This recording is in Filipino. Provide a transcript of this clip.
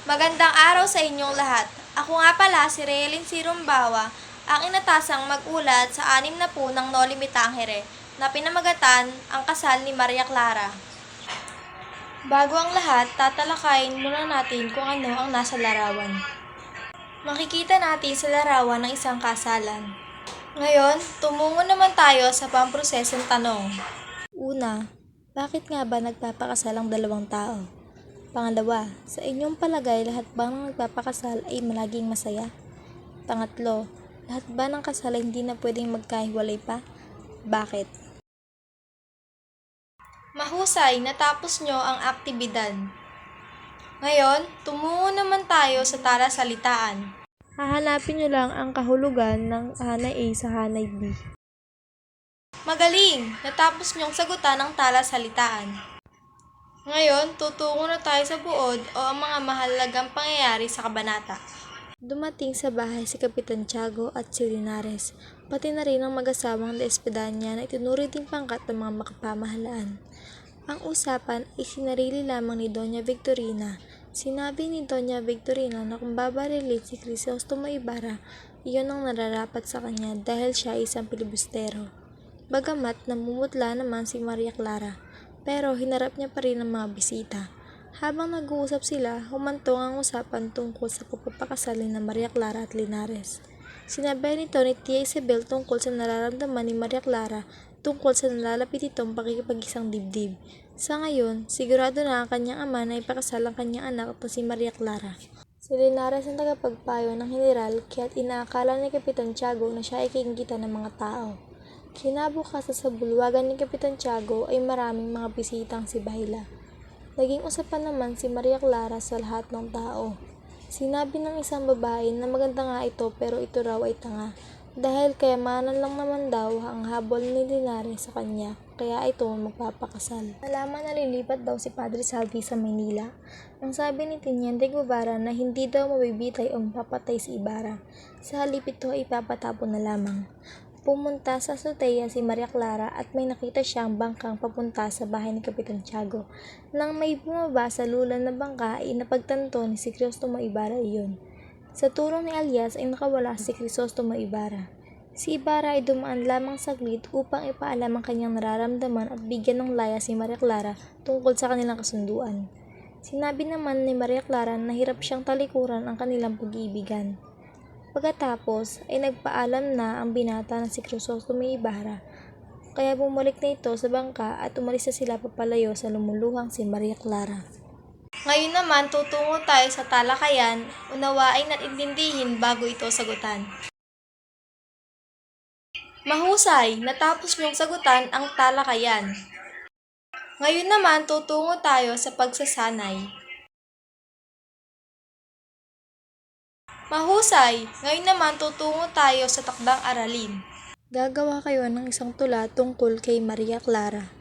Magandang araw sa inyong lahat. Ako nga pala si Relin Sirumbawa, ang inatasang mag-ulat sa 6 na punang Noli Me Tangere na pinamagatan ang kasal ni Maria Clara. Bago ang lahat, tatalakayin muna natin kung ano ang nasa larawan. Makikita natin sa larawan ng isang kasalan. Ngayon, tumungo naman tayo sa pamprosesong tanong. Una, bakit nga ba nagpapakasal ang dalawang tao? Pangalawa, sa inyong palagay lahat ba ng nagpapakasal ay malaging masaya? Pangatlo, lahat ba ng kasal ay hindi na pwedeng magkahiwalay pa? Bakit? Mahusay, natapos nyo ang aktibidad. Ngayon, tumungo naman tayo sa talasalitaan. Hahanapin nyo lang ang kahulugan ng hanay A sa hanay B. Magaling! Natapos nyong sagutan ang talasalitaan. Ngayon, tutungo na tayo sa buod o ang mga mahalagang pangyayari sa kabanata. Dumating sa bahay si Kapitan Tiago at si Linares, pati na rin ang mag-asawang Despedanya na itinuring ding pangkat ng mga makapamahalaan. Ang usapan ay sinarili lamang ni Doña Victorina. Sinabi ni Doña Victorina na kung babarilin si Crisostomo Ibarra, iyon ang nararapat sa kanya dahil siya ay isang pilibustero. Bagamat namumutla naman si Maria Clara, pero hinarap niya pa rin ang mga bisita. Habang nag-uusap sila, humantong ang usapan tungkol sa pagpapakasal ni Maria Clara at Linares. Sinabi nito ni Tia Isabel tungkol sa nararamdaman ni Maria Clara tungkol sa nalalapit itong pakikipag-isang dibdib. Sa ngayon, sigurado na ang kanyang ama na ipakasal ang kanyang anak na si Maria Clara. Si Linares ang tagapagpayo ng general kaya't inaakala ni Kapitan Tiago na siya ay kiingitan ng mga tao. Kinabukasan sa bulwagan ni Kapitan Tiago ay maraming mga bisitang si Baila. Naging usapan naman si Maria Clara sa lahat ng tao. Sinabi ng isang babae na maganda nga ito pero ito raw ay tanga. Dahil kayamanan lang naman daw ang habol ni Linares sa kanya, kaya ito magpapakasal. Nalaman na lilipat daw si Padre Salvi sa Maynila. Ang sabi ni Teniente Guevara na hindi daw mabibitay o mapapatay si Ibarra. Sa halip ito ay ipapatapon na lamang. Pumunta sa azotea si Maria Clara at may nakita siyang bangkang papunta sa bahay ni Kapitan Tiago. Nang may bumaba sa lulan na bangka ay napagtanto ni si Crisostomo Ibarra iyon. Sa tulong ni Alias ay nakawala si Crisostomo Ibarra. Si Ibarra ay dumaan lamang saglit upang ipaalam ang kanyang nararamdaman at bigyan ng laya si Maria Clara tungkol sa kanilang kasunduan. Sinabi naman ni Maria Clara na hirap siyang talikuran ang kanilang pag-iibigan. Pagkatapos ay nagpaalam na ang binata na si Crisostomo Ibarra, kaya bumalik na ito sa bangka at umalis na sila papalayo sa lumuluhang si Maria Clara. Ngayon naman tutungo tayo sa talakayan, unawain at intindihin bago ito sagutan. Mahusay, natapos niyong sagutan ang talakayan. Ngayon naman tutungo tayo sa pagsasanay. Mahusay! Ngayon naman tutungo tayo sa takdang aralin. Gagawa kayo ng isang tula tungkol kay Maria Clara.